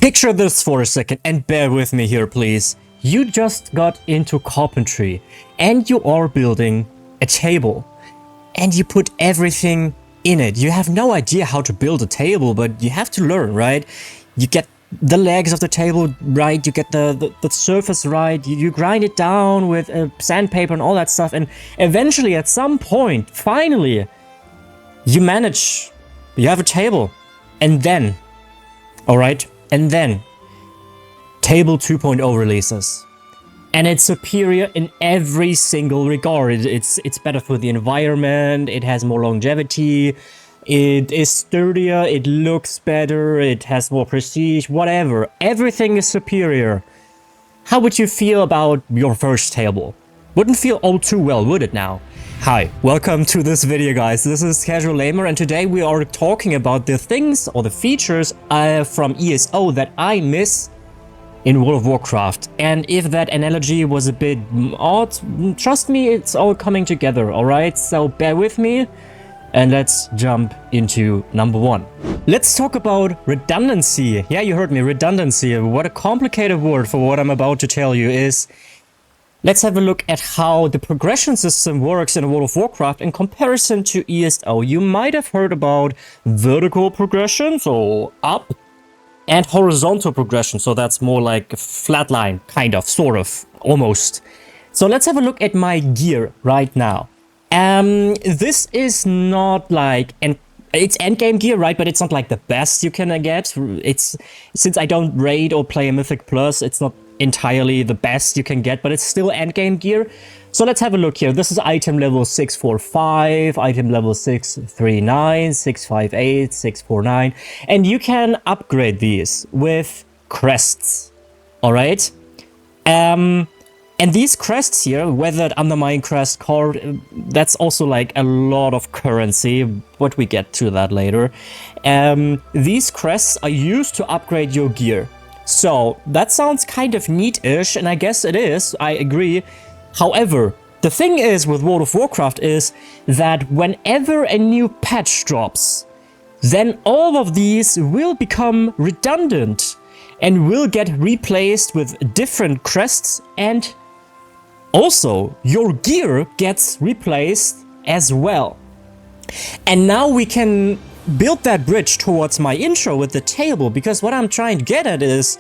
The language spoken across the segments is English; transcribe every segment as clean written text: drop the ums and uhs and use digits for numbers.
Picture this for a second and bear with me here, please. You just got into carpentry and you are building a table and you put everything in it. You have no idea how to build a table, but you have to learn, right? You get the legs of the table right, you get the surface right, you grind it down with sandpaper and all that stuff, and eventually at some point, finally, you have a table, and then, alright, and then, Table 2.0 releases. And it's superior in every single regard. It's better for the environment, it has more longevity, it is sturdier, it looks better, it has more prestige, whatever. Everything is superior. How would you feel about your first table? Wouldn't feel all too well, would it now? Hi, welcome to this video, guys. This is Casual Lamer, and today we are talking about the things or the features from ESO that I miss in World of Warcraft. And if that analogy was a bit odd, trust me, it's all coming together, alright? So bear with me and let's jump into number one. Let's talk about redundancy. Yeah, you heard me, redundancy. What a complicated word for what I'm about to tell you is. Let's have a look at how the progression system works in World of Warcraft in comparison to ESO. You might have heard about vertical progression, so up, and horizontal progression, so that's more like a flat line, kind of, sort of, almost. So let's have a look at my gear right now. This is not like, it's endgame gear, right? But it's not like the best you can get. It's, since I don't raid or play a Mythic Plus, it's not entirely the best you can get, but it's still endgame gear. So let's have a look here. This is item level 645, item level 639, 658, 649, and you can upgrade these with crests. All right. And these crests here, weathered undermine crest card, that's also like a lot of currency, but we get to that later. These crests are used to upgrade your gear. So that sounds kind of neat-ish, and I guess it is, I agree. However, the thing is with World of Warcraft is that whenever a new patch drops, then all of these will become redundant and will get replaced with different crests, and also your gear gets replaced as well. And now we can build that bridge towards my intro with the table, because what I'm trying to get at is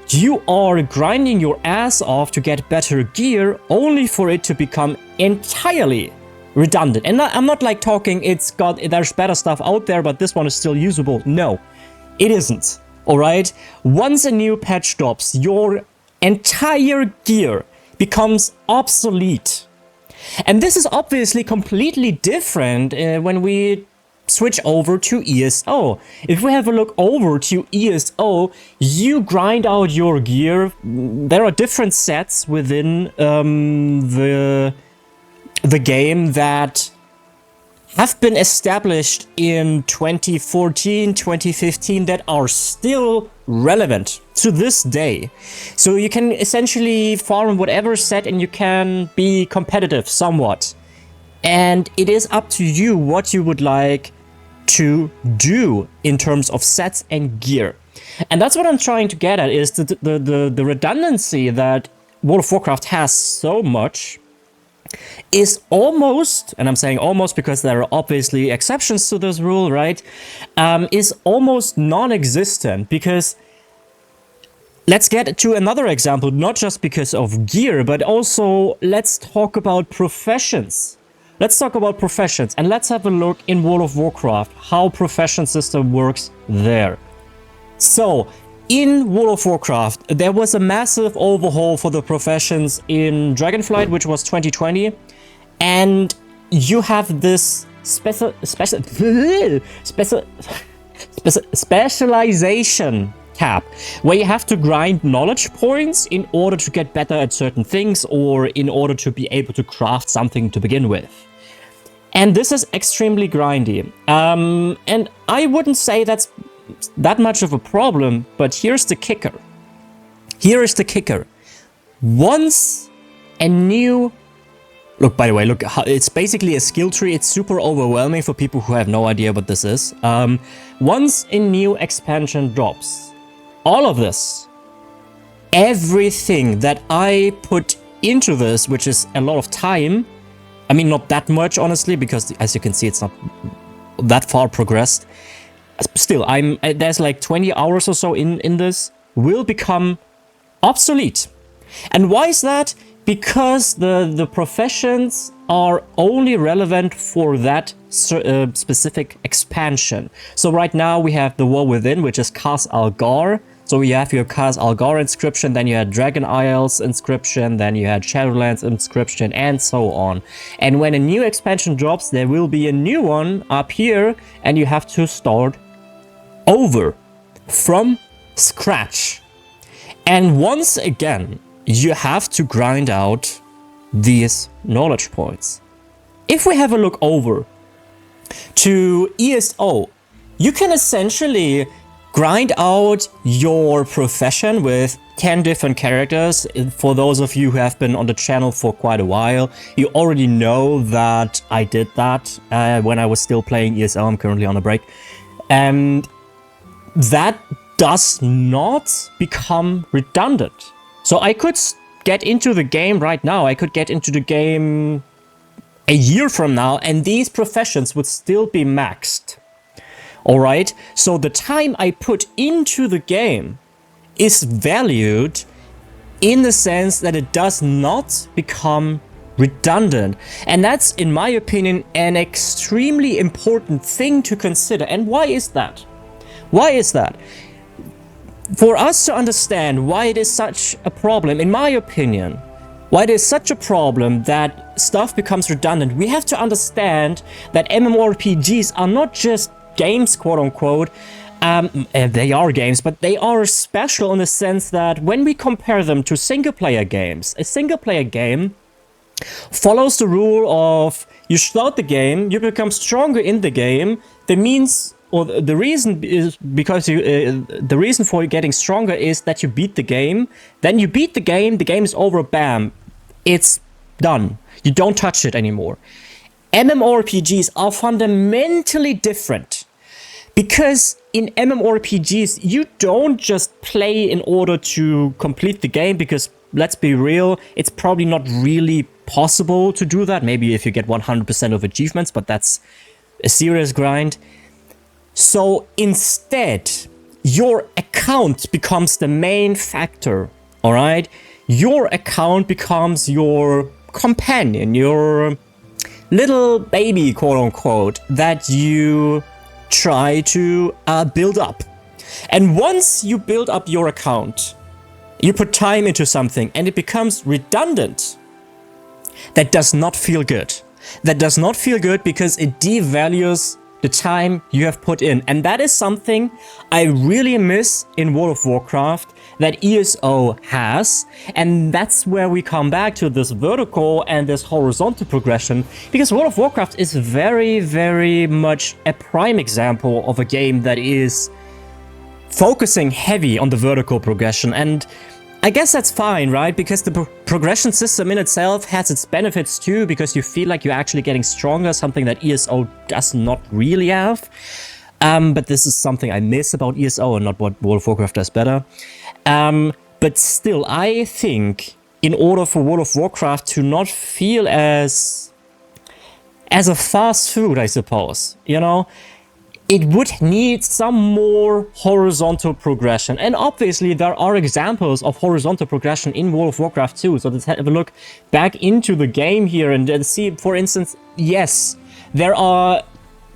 you are grinding your ass off to get better gear only for it to become entirely redundant. And I'm not like talking there's better stuff out there, but this one is still usable. No, it isn't. All right. Once a new patch drops, your entire gear becomes obsolete. And this is obviously completely different when we switch over to ESO. If we have a look over to ESO, you grind out your gear. There are different sets within the game that have been established in 2014, 2015 that are still relevant to this day. So you can essentially farm whatever set and you can be competitive somewhat. And it is up to you what you would like to do in terms of sets and gear. And that's what I'm trying to get at, is the redundancy that World of Warcraft has so much is almost, and I'm saying almost because there are obviously exceptions to this rule, right, is almost non-existent. Because let's get to another example, not just because of gear, but also let's talk about professions. Let's talk about professions, and let's have a look in World of Warcraft how profession system works there. So, in World of Warcraft, there was a massive overhaul for the professions in Dragonflight, which was 2020, and you have this specialization cap, where you have to grind knowledge points in order to get better at certain things, or in order to be able to craft something to begin with. And this is extremely grindy. And I wouldn't say that's that much of a problem, but here's the kicker. Here is the kicker. Once a new... Look, by the way, look, it's basically a skill tree. It's super overwhelming for people who have no idea what this is. Once a new expansion drops, all of this, everything that I put into this, which is a lot of time, I mean, not that much, honestly, because as you can see, it's not that far progressed. Still, there's like 20 hours or so in this, will become obsolete. And why is that? Because the professions are only relevant for that specific expansion. So right now we have the War Within, which is Khaz Algar. So you have your Khaz Algar inscription, then you had Dragon Isles inscription, then you had Shadowlands inscription, and so on. And when a new expansion drops, there will be a new one up here, and you have to start over from scratch. And once again, you have to grind out these knowledge points. If we have a look over to ESO, you can essentially grind out your profession with 10 different characters. For those of you who have been on the channel for quite a while, you already know that I did that when I was still playing ESO. I'm currently on a break. And that does not become redundant. So I could get into the game right now. I could get into the game a year from now, and these professions would still be maxed. Alright, so the time I put into the game is valued in the sense that it does not become redundant. And that's, in my opinion, an extremely important thing to consider. And why is that? Why is that? For us to understand why it is such a problem, in my opinion, why it is such a problem that stuff becomes redundant, we have to understand that MMORPGs are not just games, quote-unquote. They are games, but they are special in the sense that when we compare them to single-player games, a single-player game follows the rule of you start the game, you become stronger in the game. That means, or the reason is because the reason for getting stronger is that you beat the game. Then you beat the game is over, bam, it's done. You don't touch it anymore. MMORPGs are fundamentally different, because in MMORPGs you don't just play in order to complete the game, because let's be real, it's probably not really possible to do that. Maybe if you get 100% of achievements, but that's a serious grind. So instead, your account becomes the main factor, all right? Your account becomes your companion, your little baby, quote-unquote, that you try to build up. And once you build up your account, you put time into something and it becomes redundant. That does not feel good. That does not feel good because it devalues the time you have put in. And that is something I really miss in World of Warcraft that ESO has. And that's where we come back to this vertical and this horizontal progression, because World of Warcraft is very, very much a prime example of a game that is focusing heavy on the vertical progression. And I guess that's fine, right? Because the progression system in itself has its benefits too, because you feel like you're actually getting stronger, something that ESO does not really have. But this is something I miss about ESO and not what World of Warcraft does better. But still, I think in order for World of Warcraft to not feel as a fast food, I suppose, you know, it would need some more horizontal progression. And obviously there are examples of horizontal progression in World of Warcraft too. So let's have a look back into the game here and see, for instance, yes, there are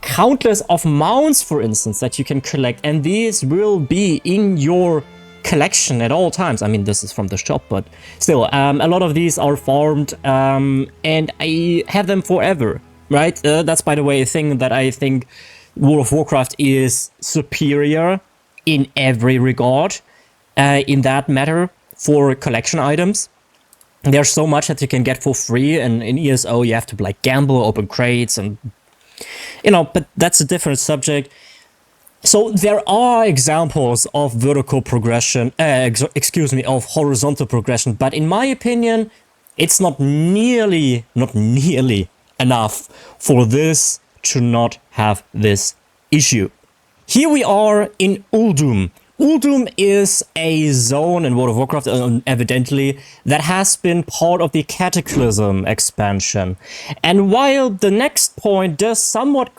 countless of mounts, for instance, that you can collect, and these will be in your collection at all times. I mean, this is from the shop, but still, a lot of these are farmed, and I have them forever, right? That's, by the way, a thing that I think World of Warcraft is superior in every regard in that matter for collection items. There's so much that you can get for free, and in ESO you have to like gamble, open crates, and you know, but that's a different subject. So there are examples of vertical progression, of horizontal progression, but in my opinion, it's not nearly enough for this to not have this issue. Here we are in Uldum, Uldum is a zone in World of Warcraft, evidently, that has been part of the Cataclysm expansion. And while the next point does somewhat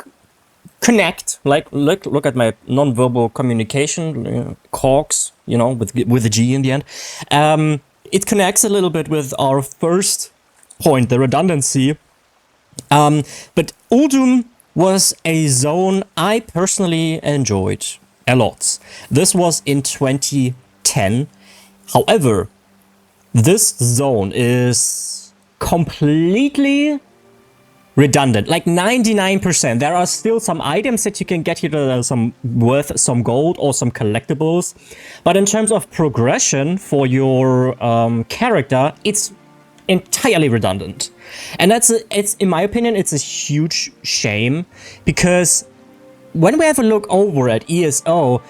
connect, like look at my non-verbal communication, cogs, you know, with a G in the end, it connects a little bit with our first point, the redundancy. But Uldum was a zone I personally enjoyed a lot. This was in 2010. However, this zone is completely redundant, like 99%. There are still some items that you can get here that are some worth some gold or some collectibles. But in terms of progression for your character, it's entirely redundant. And it's in my opinion, it's a huge shame, because when we have a look over at ESO,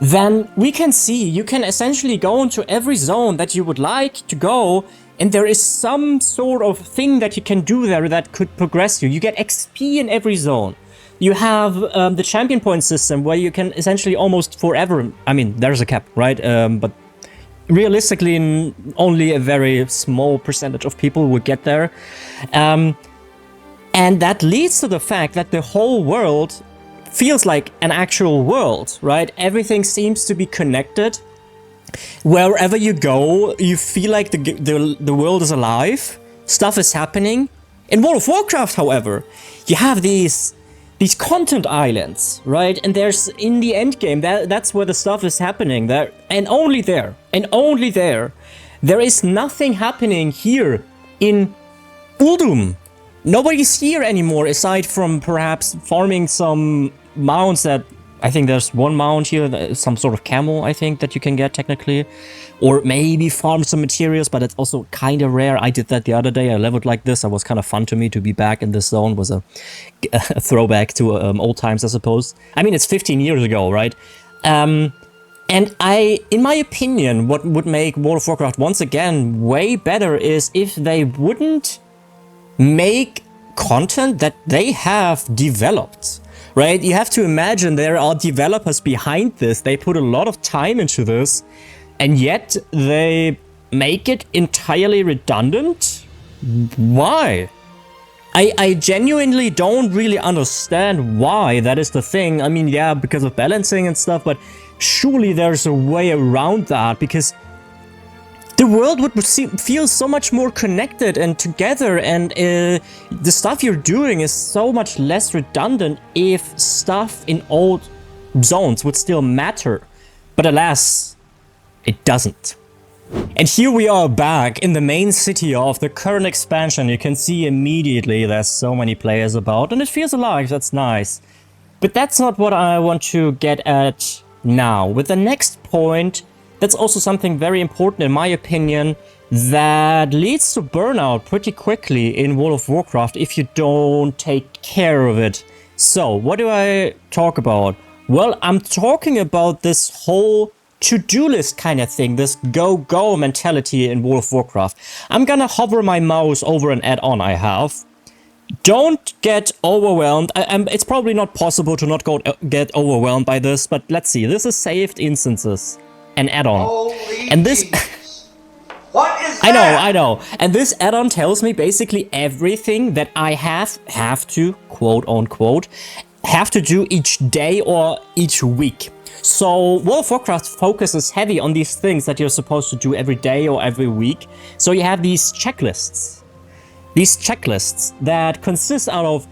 then we can see you can essentially go into every zone that you would like to go, and there is some sort of thing that you can do there that could progress you. You get XP in every zone. You have the champion point system where you can essentially almost forever, I mean, there's a cap, right? But realistically, only a very small percentage of people will get there. And that leads to the fact that the whole world feels like an actual world, right? Everything seems to be connected. Wherever you go, you feel like the world is alive. Stuff is happening. In World of Warcraft, however, you have these content islands, right? And there's, in the end game, that's where the stuff is happening. There and only there, and only there. There is nothing happening here in Uldum. Nobody's here anymore, aside from perhaps farming some mounts that... I think there's one mount here, some sort of camel, I think, that you can get technically. Or maybe farm some materials, but it's also kind of rare. I did that the other day. I leveled like this. It was kind of fun to me to be back in this zone. It was a throwback to old times, I suppose. I mean, it's 15 years ago, right? And in my opinion, what would make World of Warcraft once again way better is if they wouldn't make content that they have developed. Right? You have to imagine there are developers behind this. They put a lot of time into this, and yet they make it entirely redundant? Why? I genuinely don't really understand why that is the thing. I mean, yeah, because of balancing and stuff, but surely there's a way around that, because the world would feel so much more connected and together, and the stuff you're doing is so much less redundant if stuff in old zones would still matter. But alas, it doesn't. And here we are back in the main city of the current expansion. You can see immediately there's so many players about, and it feels alive. That's nice. But that's not what I want to get at now. With the next point, that's also something very important in my opinion that leads to burnout pretty quickly in World of Warcraft if you don't take care of it. So, what do I talk about? Well, I'm talking about this whole to-do list kind of thing, this go-go mentality in World of Warcraft. I'm gonna hover my mouse over an add-on I have. Don't get overwhelmed. It's probably not possible to not get overwhelmed by this, but let's see. This is saved instances. An add-on. And this... What is that? I know. And this add-on tells me basically everything that I have to, quote unquote, have to do each day or each week. So World of Warcraft focuses heavy on these things that you're supposed to do every day or every week. So you have these checklists. These checklists that consist out of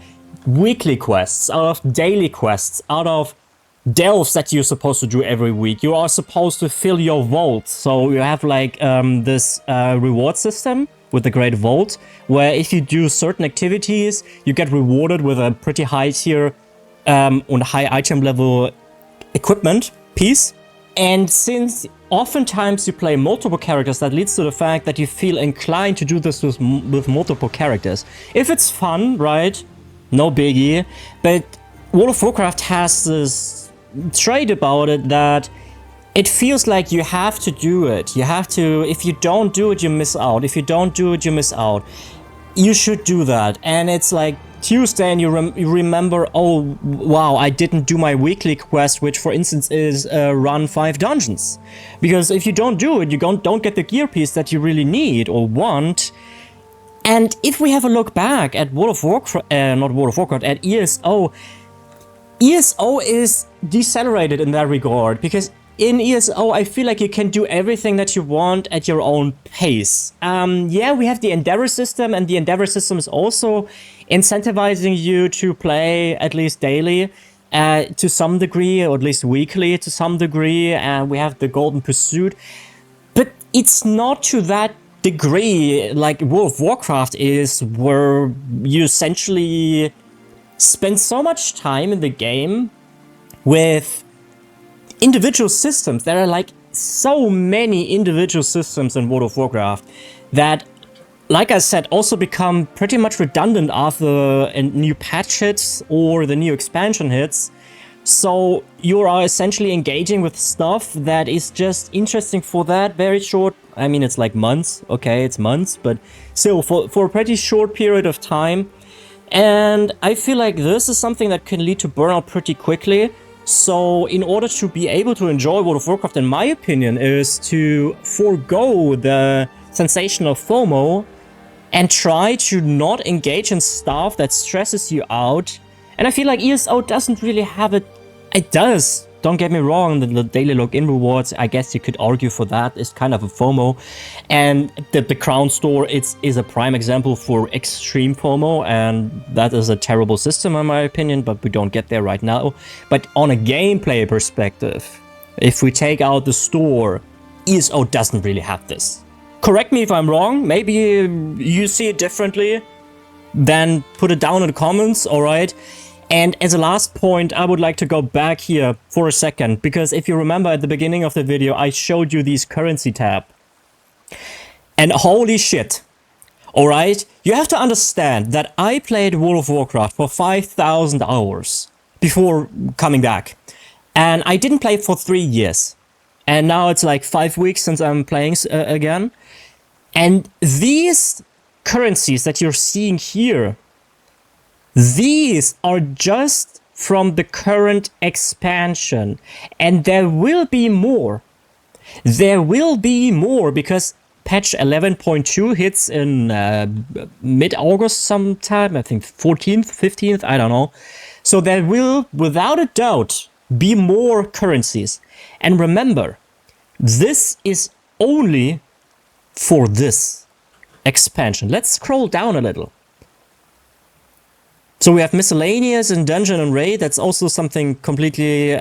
weekly quests, out of daily quests, out of delves that you're supposed to do every week. You are supposed to fill your vault. So you have like this reward system with the Great Vault, where if you do certain activities, you get rewarded with a pretty high tier and high item level equipment piece. And since oftentimes you play multiple characters, that leads to the fact that you feel inclined to do this with multiple characters. If it's fun, right? No biggie. But World of Warcraft has this trait about it that it feels like you have to do it. You have to, if you don't do it, you miss out. If you don't do it, you miss out. you should do that. And it's like Tuesday and you remember, oh wow, I didn't do my weekly quest, which for instance is run 5 dungeons. Because if you don't do it, you don't get the gear piece that you really need or want. And if we have a look back at World of Warcraft, not World of Warcraft, at ESO, ESO is decelerated in that regard, because in ESO, I feel like you can do everything that you want at your own pace. Yeah, we have the Endeavor system, and the Endeavor system is also incentivizing you to play at least daily to some degree, or at least weekly to some degree. And we have the Golden Pursuit. But it's not to that degree like World of Warcraft is, where you essentially spend so much time in the game with individual systems. There are like so many individual systems in World of Warcraft that, like I said, also become pretty much redundant after a new patch hits or the new expansion hits. So you are essentially engaging with stuff that is just interesting for that very short, I mean, it's like months, okay, it's months, but still for a pretty short period of time. And I feel like this is something that can lead to burnout pretty quickly. So in order to be able to enjoy World of Warcraft, in my opinion, is to forego the sensation of FOMO and try to not engage in stuff that stresses you out. And I feel like ESO doesn't really have it. It does, don't get me wrong, the daily login rewards, I guess you could argue for that, is kind of a FOMO. And the Crown Store is a prime example for extreme FOMO, and that is a terrible system in my opinion, but we don't get there right now. But on a gameplay perspective, if we take out the store, ESO doesn't really have this. Correct me if I'm wrong, maybe you see it differently, then put it down in the comments, alright? And as a last point, I would like to go back here for a second, because if you remember at the beginning of the video, I showed you these currency tab. And holy shit, alright? You have to understand that I played World of Warcraft for 5,000 hours before coming back. And I didn't play it for 3 years. And now it's like 5 weeks since I'm playing again. And these currencies that you're seeing here, these are just from the current expansion, and there will be more. There will be more because patch 11.2 hits in mid-August sometime, I think 14th, 15th, I don't know. So there will, without a doubt, be more currencies. And remember, this is only for this expansion. Let's scroll down a little. So we have miscellaneous and dungeon and raid. That's also something completely,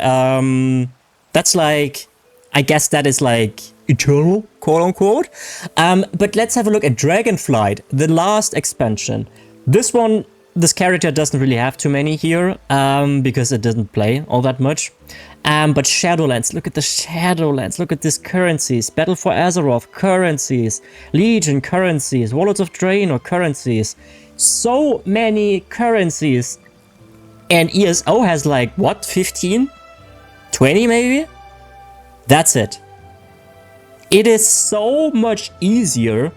that's like, I guess that is like eternal, quote unquote. But let's have a look at Dragonflight, the last expansion. This one, this character doesn't really have too many here, because it doesn't play all that much. But Shadowlands, look at the Shadowlands, look at these currencies. Battle for Azeroth, currencies. Legion, currencies. Warlords of Draenor, currencies. So many currencies. And ESO has like, what, 15? 20 maybe? That's it. It is so much easier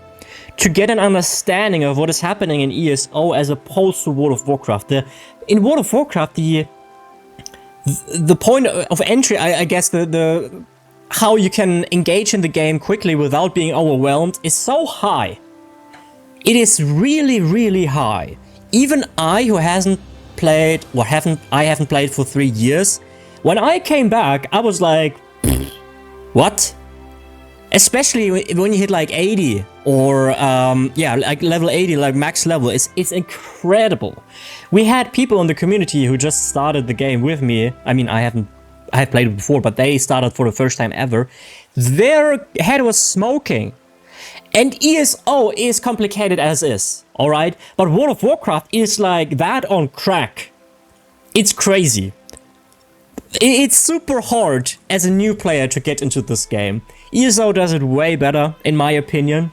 to get an understanding of what is happening in ESO as opposed to World of Warcraft. In World of Warcraft, the point of entry, I guess, the how you can engage in the game quickly without being overwhelmed is so high. It is really, really high. Even I, who hasn't played, or I haven't played for 3 years, when I came back, I was like, what? Especially when you hit like 80 or yeah, like level 80, like max level, it's incredible. We had people in the community who just started the game with me. I mean, I have played it before, but they started for the first time ever. Their head was smoking. And ESO is complicated as is, alright? But World of Warcraft is like that on crack. It's crazy. It's super hard as a new player to get into this game. ESO does it way better, in my opinion.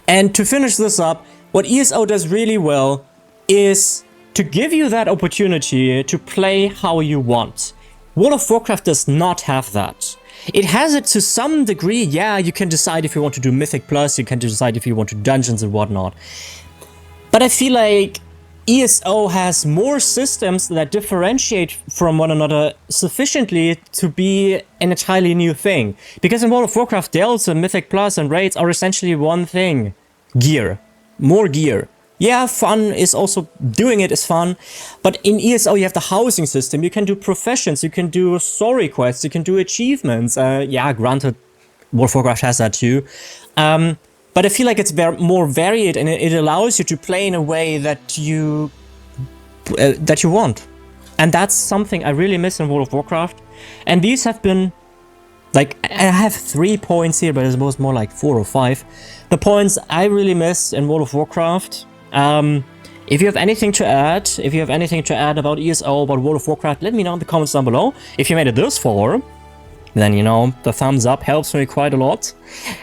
And to finish this up, what ESO does really well is to give you that opportunity to play how you want. World of Warcraft does not have that. It has it to some degree, yeah, you can decide if you want to do Mythic Plus, you can decide if you want to do dungeons and whatnot. But I feel like ESO has more systems that differentiate from one another sufficiently to be an entirely new thing. Because in World of Warcraft, Delta, Mythic Plus, and Raids are essentially one thing. Gear. More gear. Yeah, fun is also, doing it is fun, but in ESO you have the housing system, you can do professions, you can do story quests, you can do achievements. Yeah, granted, World of Warcraft has that too. But I feel like it's more varied, and it allows you to play in a way that you want. And that's something I really miss in World of Warcraft. And these have been, like, I have 3 points here, but it was more like 4 or 5. The points I really miss in World of Warcraft. If you have anything to add, about ESO, about World of Warcraft, let me know in the comments down below. If you made it this far, then, you know, the thumbs up helps me quite a lot.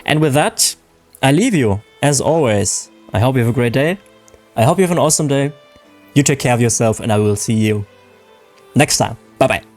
And with that, I leave you, as always. I hope you have a great day. I hope you have an awesome day. You take care of yourself, and I will see you next time. Bye-bye.